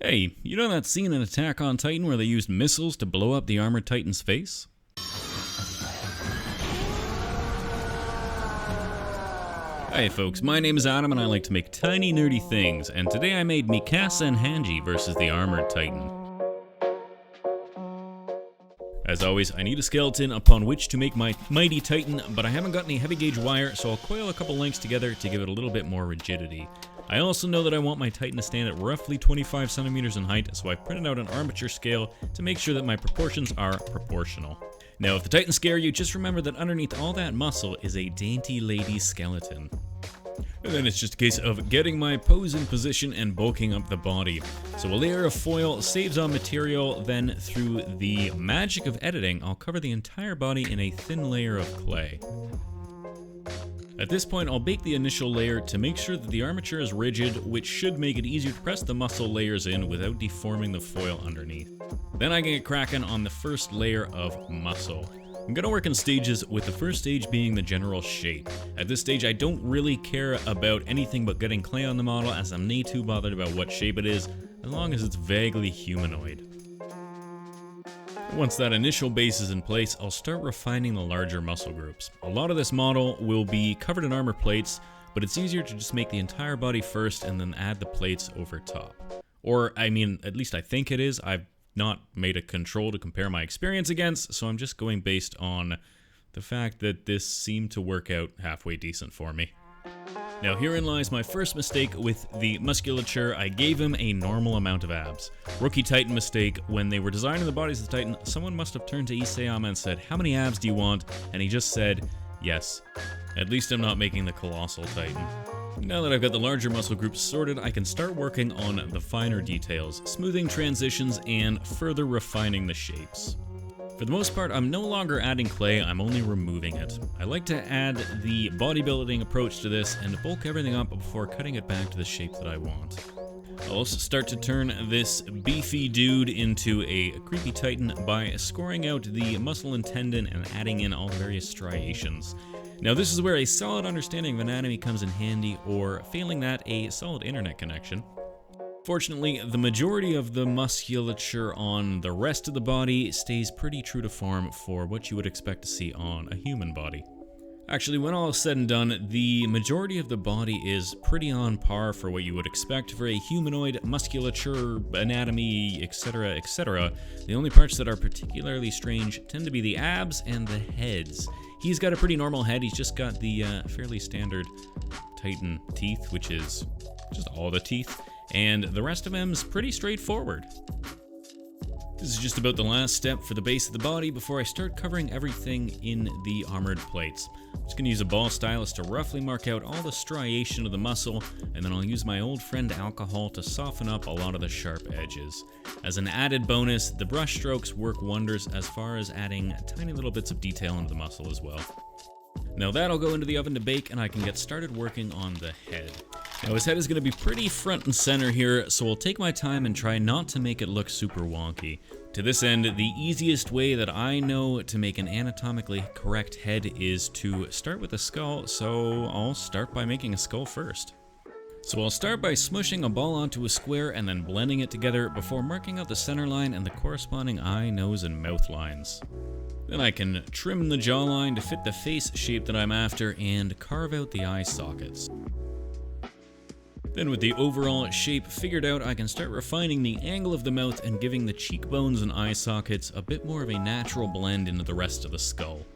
Hey, you know that scene in Attack on Titan where they used missiles to blow up the armored Titan's face? Hi folks, my name is Adam and I like to make tiny nerdy things, and today I made Mikasa and Hange versus the armored Titan. As always, I need a skeleton upon which to make my mighty Titan, but I haven't got any heavy gauge wire, so I'll coil a couple lengths together to give it a little bit more rigidity. I also know that I want my Titan to stand at roughly 25 centimeters in height, so I printed out an armature scale to make sure that my proportions are proportional. Now, if the Titans scare you, just remember that underneath all that muscle is a dainty lady skeleton. And then it's just a case of getting my pose in position and bulking up the body. So a layer of foil saves on material, then through the magic of editing, I'll cover the entire body in a thin layer of clay. At this point, I'll bake the initial layer to make sure that the armature is rigid, which should make it easier to press the muscle layers in without deforming the foil underneath. Then I can get cracking on the first layer of muscle. I'm gonna work in stages, with the first stage being the general shape. At this stage, I don't really care about anything but getting clay on the model, as I'm not too bothered about what shape it is, as long as it's vaguely humanoid. Once that initial base is in place, I'll start refining the larger muscle groups. A lot of this model will be covered in armor plates, but it's easier to just make the entire body first and then add the plates over top. Or, I mean, at least I think it is. I've not made a control to compare my experience against, so I'm just going based on the fact that this seemed to work out halfway decent for me. Now herein lies my first mistake with the musculature. I gave him a normal amount of abs. Rookie Titan mistake: when they were designing the bodies of the Titan, someone must have turned to Isayama and said, "How many abs do you want?" And he just said, "Yes." At least I'm not making the colossal Titan. Now that I've got the larger muscle groups sorted, I can start working on the finer details, smoothing transitions, and further refining the shapes. For the most part, I'm no longer adding clay, I'm only removing it. I like to add the bodybuilding approach to this and bulk everything up before cutting it back to the shape that I want. I'll also start to turn this beefy dude into a creepy Titan by scoring out the muscle and tendon and adding in all the various striations. Now this is where a solid understanding of anatomy comes in handy, or failing that, a solid internet connection. Fortunately, the majority of the musculature on the rest of the body stays pretty true to form for what you would expect to see on a human body. Actually, when all is said and done, the majority of the body is pretty on par for what you would expect for a humanoid musculature, anatomy, etc., etc. The only parts that are particularly strange tend to be the abs and the heads. He's got a pretty normal head, he's just got the fairly standard Titan teeth, which is just all the teeth. And the rest of him's pretty straightforward. This is just about the last step for the base of the body before I start covering everything in the armored plates. I'm just going to use a ball stylus to roughly mark out all the striation of the muscle, and then I'll use my old friend alcohol to soften up a lot of the sharp edges. As an added bonus, the brush strokes work wonders as far as adding tiny little bits of detail into the muscle as well. Now that'll go into the oven to bake, and I can get started working on the head. Now his head is going to be pretty front and center here, so I'll take my time and try not to make it look super wonky. To this end, the easiest way that I know to make an anatomically correct head is to start with a skull, so I'll start by making a skull first. So I'll start by smushing a ball onto a square and then blending it together before marking out the center line and the corresponding eye, nose, and mouth lines. Then I can trim the jawline to fit the face shape that I'm after and carve out the eye sockets. Then with the overall shape figured out, I can start refining the angle of the mouth and giving the cheekbones and eye sockets a bit more of a natural blend into the rest of the skull.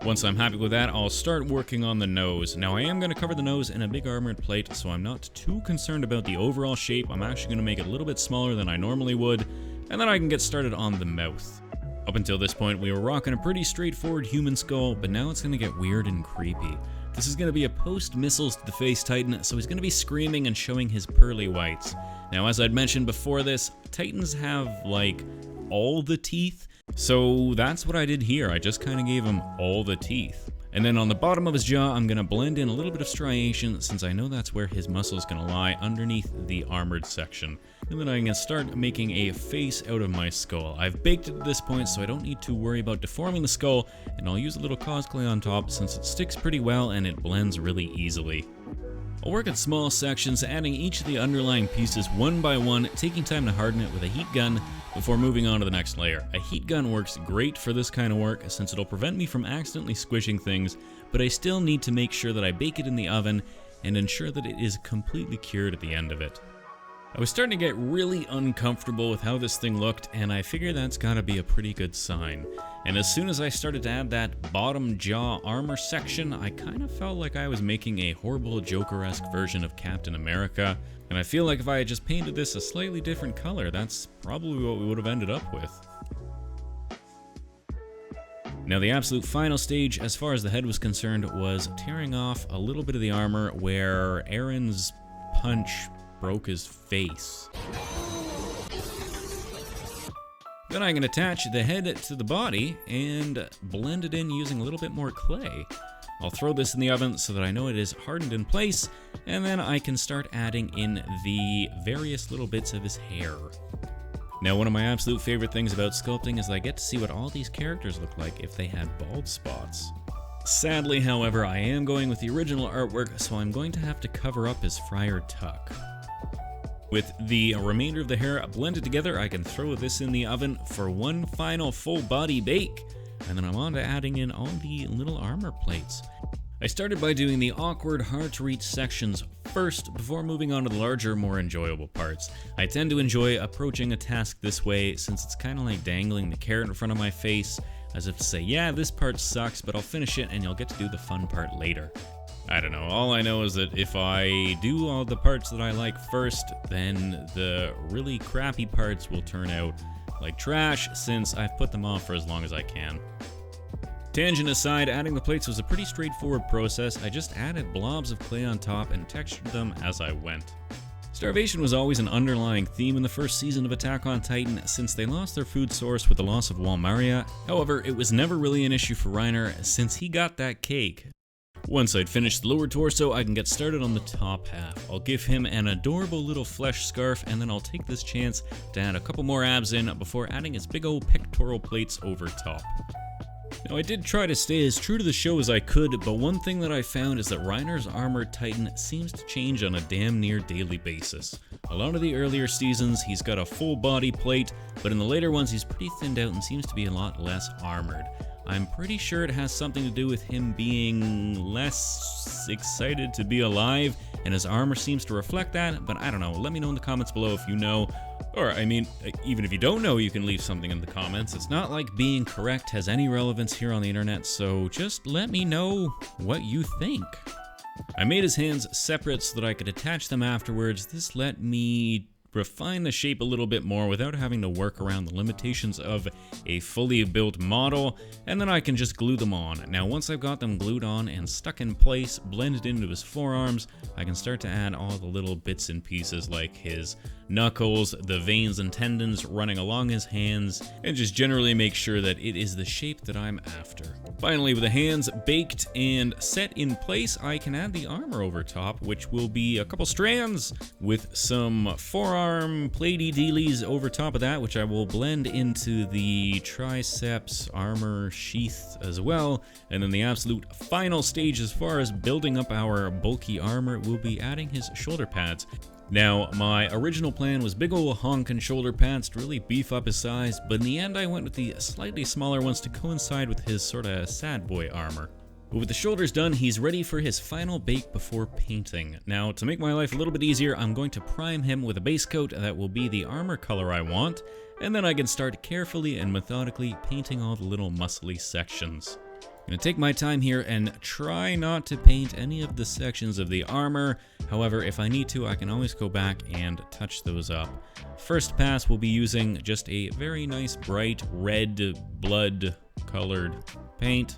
Once I'm happy with that, I'll start working on the nose. Now I am going to cover the nose in a big armored plate, so I'm not too concerned about the overall shape. I'm actually going to make it a little bit smaller than I normally would, and then I can get started on the mouth. Up until this point, we were rocking a pretty straightforward human skull, but now it's going to get weird and creepy. This is going to be a post-missiles to the face Titan, so he's going to be screaming and showing his pearly whites. Now, as I'd mentioned before this, Titans have, like, all the teeth, so that's what I did here. I just kind of gave him all the teeth. And then on the bottom of his jaw, I'm going to blend in a little bit of striation, since I know that's where his muscle is going to lie, underneath the armored section. And then I can start making a face out of my skull. I've baked it at this point, so I don't need to worry about deforming the skull, and I'll use a little cosplay on top since it sticks pretty well and it blends really easily. I'll work in small sections, adding each of the underlying pieces one by one, taking time to harden it with a heat gun before moving on to the next layer. A heat gun works great for this kind of work since it'll prevent me from accidentally squishing things, but I still need to make sure that I bake it in the oven and ensure that it is completely cured at the end of it. I was starting to get really uncomfortable with how this thing looked, and I figured that's gotta be a pretty good sign. And as soon as I started to add that bottom jaw armor section, I kind of felt like I was making a horrible Joker-esque version of Captain America, and I feel like if I had just painted this a slightly different color, that's probably what we would have ended up with. Now the absolute final stage, as far as the head was concerned, was tearing off a little bit of the armor where Aaron's punch broke his face. Then I can attach the head to the body and blend it in using a little bit more clay. I'll throw this in the oven so that I know it is hardened in place, and then I can start adding in the various little bits of his hair. Now, one of my absolute favorite things about sculpting is that I get to see what all these characters look like if they had bald spots. Sadly, however, I am going with the original artwork, so I'm going to have to cover up his friar tuck. With the remainder of the hair blended together, I can throw this in the oven for one final full body bake, and then I'm on to adding in all the little armor plates. I started by doing the awkward, hard to reach sections first before moving on to the larger, more enjoyable parts. I tend to enjoy approaching a task this way since it's kind of like dangling the carrot in front of my face, as if to say, yeah, this part sucks, but I'll finish it and you'll get to do the fun part later. I don't know, all I know is that if I do all the parts that I like first, then the really crappy parts will turn out like trash since I've put them off for as long as I can. Tangent aside, adding the plates was a pretty straightforward process. I just added blobs of clay on top and textured them as I went. Starvation was always an underlying theme in the first season of Attack on Titan since they lost their food source with the loss of Walmaria. However, it was never really an issue for Reiner since he got that cake. Once I'd finished the lower torso, I can get started on the top half. I'll give him an adorable little flesh scarf, and then I'll take this chance to add a couple more abs in before adding his big old pectoral plates over top. Now, I did try to stay as true to the show as I could, but one thing that I found is that Reiner's Armored Titan seems to change on a damn near daily basis. A lot of the earlier seasons, he's got a full body plate, but in the later ones, he's pretty thinned out and seems to be a lot less armored. I'm pretty sure it has something to do with him being less excited to be alive, and his armor seems to reflect that, but I don't know. Let me know in the comments below if you know. Or, I mean, even if you don't know, you can leave something in the comments. It's not like being correct has any relevance here on the internet, so just let me know what you think. I made his hands separate so that I could attach them afterwards. This let me refine the shape a little bit more without having to work around the limitations of a fully built model, and then I can just glue them on. Now, once I've got them glued on and stuck in place, blended into his forearms, I can start to add all the little bits and pieces like his knuckles, the veins and tendons running along his hands, and just generally make sure that it is the shape that I'm after. Finally, with the hands baked and set in place, I can add the armor over top, which will be a couple strands with some forearm platey dealies over top of that, which I will blend into the triceps armor sheath as well. And then the absolute final stage as far as building up our bulky armor will be adding his shoulder pads. Now, my original plan was big ol' honkin' shoulder pads to really beef up his size, but in the end I went with the slightly smaller ones to coincide with his sorta sad boy armor. But with the shoulders done, he's ready for his final bake before painting. Now, to make my life a little bit easier, I'm going to prime him with a base coat that will be the armor color I want, and then I can start carefully and methodically painting all the little muscly sections. I'm going to take my time here and try not to paint any of the sections of the armor. However, if I need to, I can always go back and touch those up. First pass, we'll be using just a very nice bright red blood colored paint.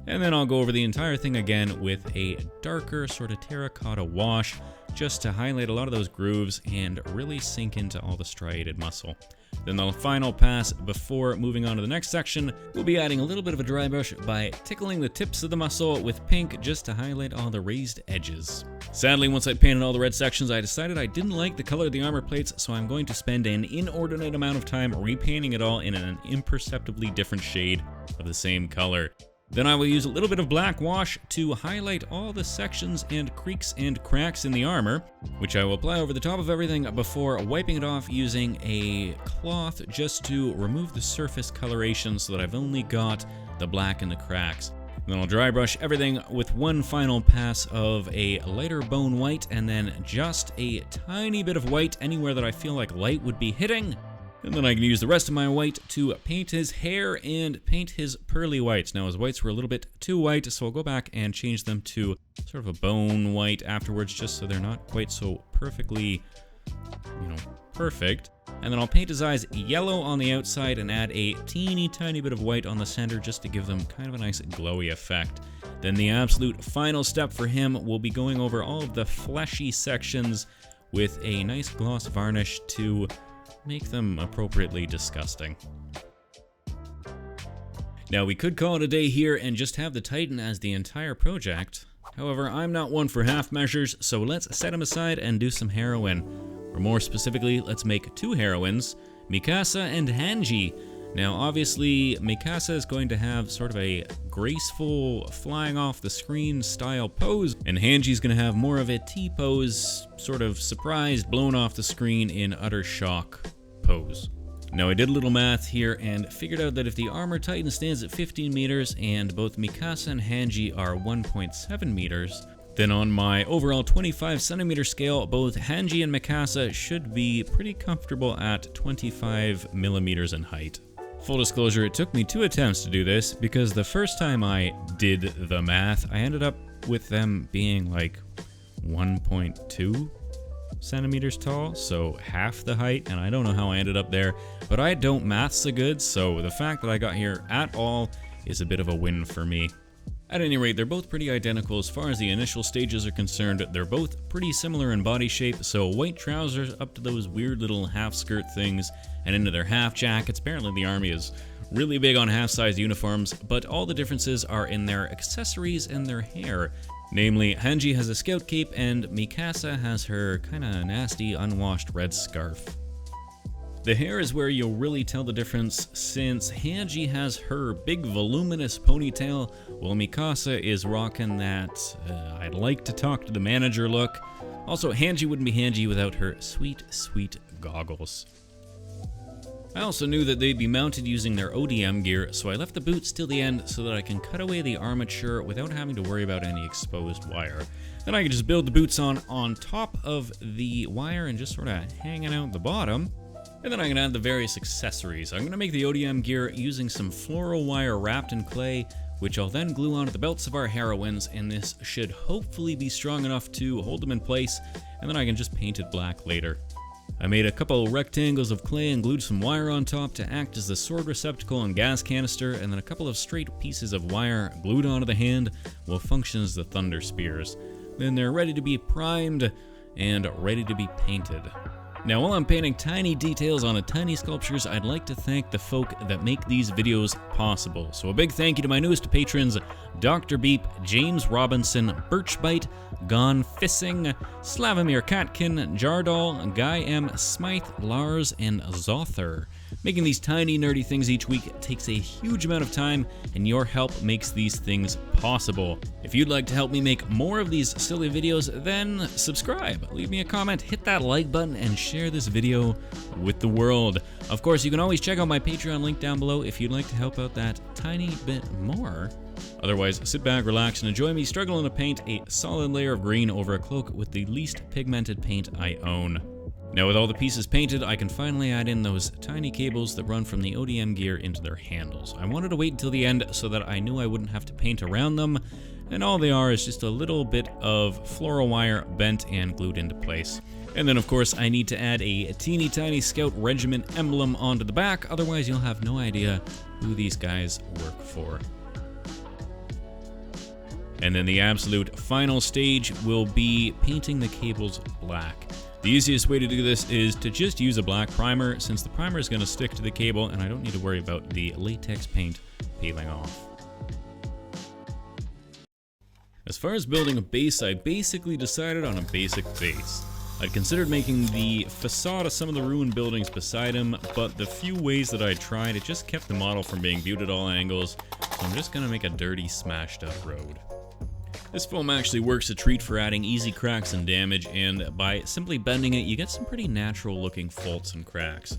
And then I'll go over the entire thing again with a darker sort of terracotta wash just to highlight a lot of those grooves and really sink into all the striated muscle. Then the final pass before moving on to the next section, we'll be adding a little bit of a dry brush by tickling the tips of the muscle with pink just to highlight all the raised edges. Sadly, once I painted all the red sections, I decided I didn't like the color of the armor plates, so I'm going to spend an inordinate amount of time repainting it all in an imperceptibly different shade of the same color. Then I will use a little bit of black wash to highlight all the sections and creaks and cracks in the armor, which I will apply over the top of everything before wiping it off using a cloth just to remove the surface coloration so that I've only got the black and the cracks. Then I'll dry brush everything with one final pass of a lighter bone white and then just a tiny bit of white anywhere that I feel like light would be hitting. And then I can use the rest of my white to paint his hair and paint his pearly whites. Now his whites were a little bit too white, so I'll go back and change them to sort of a bone white afterwards, just so they're not quite so perfectly, perfect. And then I'll paint his eyes yellow on the outside and add a teeny tiny bit of white on the center just to give them kind of a nice glowy effect. Then the absolute final step for him will be going over all of the fleshy sections with a nice gloss varnish to make them appropriately disgusting. Now we could call it a day here and just have the Titan as the entire project. However, I'm not one for half measures, so let's set him aside and do some heroine. Or more specifically, let's make two heroines, Mikasa and Hange. Now obviously, Mikasa is going to have sort of a graceful flying off the screen style pose, and Hange's going to have more of a T-pose, sort of surprised, blown off the screen in utter shock pose. Now I did a little math here and figured out that if the armor Titan stands at 15 meters and both Mikasa and Hange are 1.7 meters, then on my overall 25 centimeter scale, both Hange and Mikasa should be pretty comfortable at 25 millimeters in height. Full disclosure, it took me 2 attempts to do this because the first time I did the math, I ended up with them being like 1.2 centimeters tall, so half the height, and I don't know how I ended up there, but I don't math so good, so the fact that I got here at all is a bit of a win for me. At any rate, they're both pretty identical as far as the initial stages are concerned. They're both pretty similar in body shape, so white trousers up to those weird little half-skirt things and into their half jackets. Apparently the army is really big on half-size uniforms, but all the differences are in their accessories and their hair. Namely, Hange has a scout cape and Mikasa has her kinda nasty unwashed red scarf. The hair is where you'll really tell the difference, since Hange has her big voluminous ponytail, while Mikasa is rocking that I'd like to talk to the manager look. Also, Hange wouldn't be Hange without her sweet, sweet goggles. I also knew that they'd be mounted using their ODM gear, so I left the boots till the end so that I can cut away the armature without having to worry about any exposed wire. Then I can just build the boots on top of the wire and just sort of hanging out the bottom. And then I can add the various accessories. I'm going to make the ODM gear using some floral wire wrapped in clay, which I'll then glue onto the belts of our heroines, and this should hopefully be strong enough to hold them in place, and then I can just paint it black later. I made a couple rectangles of clay and glued some wire on top to act as the sword receptacle and gas canister, and then a couple of straight pieces of wire glued onto the hand will function as the thunder spears. Then they're ready to be primed and ready to be painted. Now, while I'm painting tiny details on tiny sculptures, I'd like to thank the folk that make these videos possible. So a big thank you to my newest patrons, Dr. Beep, James Robinson, Birchbite, Gone Fissing, Slavomir Katkin, Jardal, Guy M. Smythe, Lars, and Zother. Making these tiny nerdy things each week takes a huge amount of time, and your help makes these things possible. If you'd like to help me make more of these silly videos, then subscribe, leave me a comment, hit that like button, and share this video with the world. Of course, you can always check out my Patreon link down below if you'd like to help out that tiny bit more. Otherwise, sit back, relax, and enjoy me struggling to paint a solid layer of green over a cloak with the least pigmented paint I own. Now with all the pieces painted, I can finally add in those tiny cables that run from the ODM gear into their handles. I wanted to wait until the end so that I knew I wouldn't have to paint around them, and all they are is just a little bit of floral wire bent and glued into place. And then of course I need to add a teeny tiny Scout Regiment emblem onto the back, otherwise you'll have no idea who these guys work for. And then the absolute final stage will be painting the cables black. The easiest way to do this is to just use a black primer, since the primer is going to stick to the cable and I don't need to worry about the latex paint peeling off. As far as building a base, I basically decided on a basic base. I'd considered making the facade of some of the ruined buildings beside him, but the few ways that I tried, it just kept the model from being viewed at all angles, so I'm just gonna make a dirty, smashed up road. This foam actually works a treat for adding easy cracks and damage, and by simply bending it, you get some pretty natural looking faults and cracks.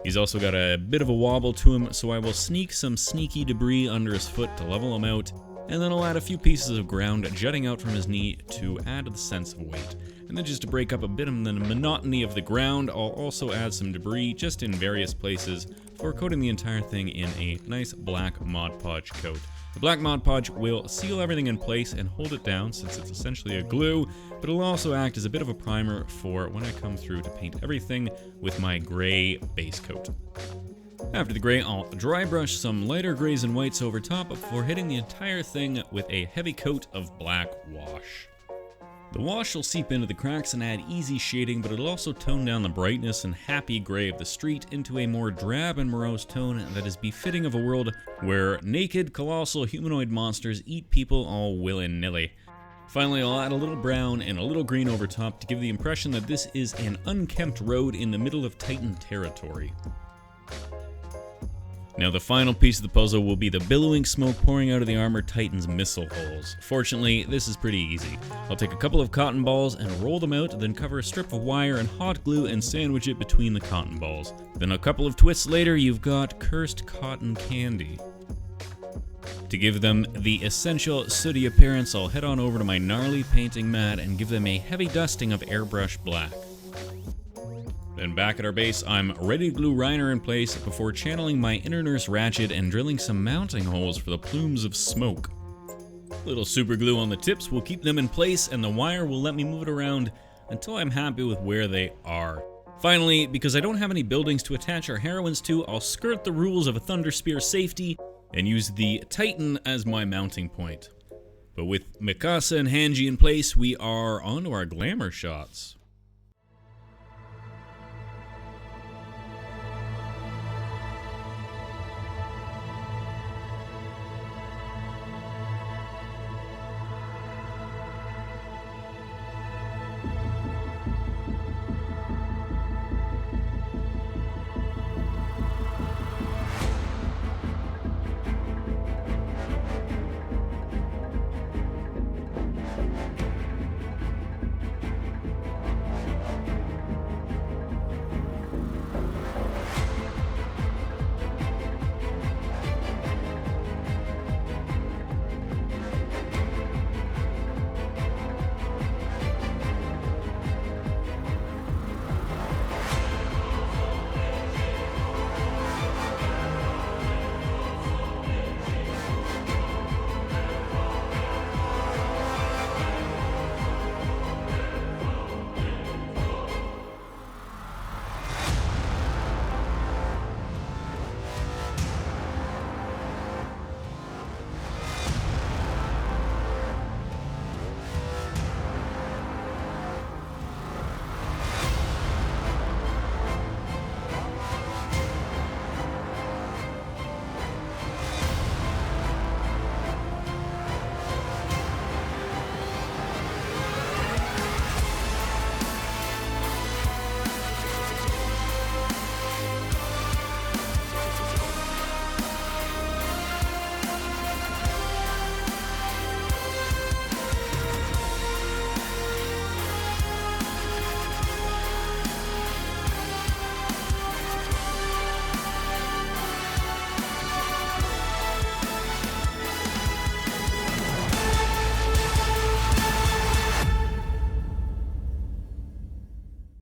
He's also got a bit of a wobble to him, so I will sneak some sneaky debris under his foot to level him out, and then I'll add a few pieces of ground jutting out from his knee to add the sense of weight. And then just to break up a bit of the monotony of the ground, I'll also add some debris just in various places before coating the entire thing in a nice black Mod Podge coat. The black Mod Podge will seal everything in place and hold it down since it's essentially a glue, but it'll also act as a bit of a primer for when I come through to paint everything with my gray base coat. After the gray, I'll dry brush some lighter grays and whites over top before hitting the entire thing with a heavy coat of black wash. The wash will seep into the cracks and add easy shading, but it'll also tone down the brightness and happy gray of the street into a more drab and morose tone that is befitting of a world where naked, colossal humanoid monsters eat people all willy-nilly. Finally, I'll add a little brown and a little green over top to give the impression that this is an unkempt road in the middle of Titan territory. Now the final piece of the puzzle will be the billowing smoke pouring out of the armored Titan's missile holes. Fortunately, this is pretty easy. I'll take a couple of cotton balls and roll them out, then cover a strip of wire and hot glue and sandwich it between the cotton balls. Then a couple of twists later, you've got cursed cotton candy. To give them the essential sooty appearance, I'll head on over to my gnarly painting mat and give them a heavy dusting of airbrush black. Then back at our base, I'm ready to glue Reiner in place before channeling my inner nurse ratchet and drilling some mounting holes for the plumes of smoke. Little super glue on the tips will keep them in place, and the wire will let me move it around until I'm happy with where they are. Finally, because I don't have any buildings to attach our heroines to, I'll skirt the rules of a Thunder Spear safety and use the Titan as my mounting point. But with Mikasa and Hange in place, we are on to our glamour shots.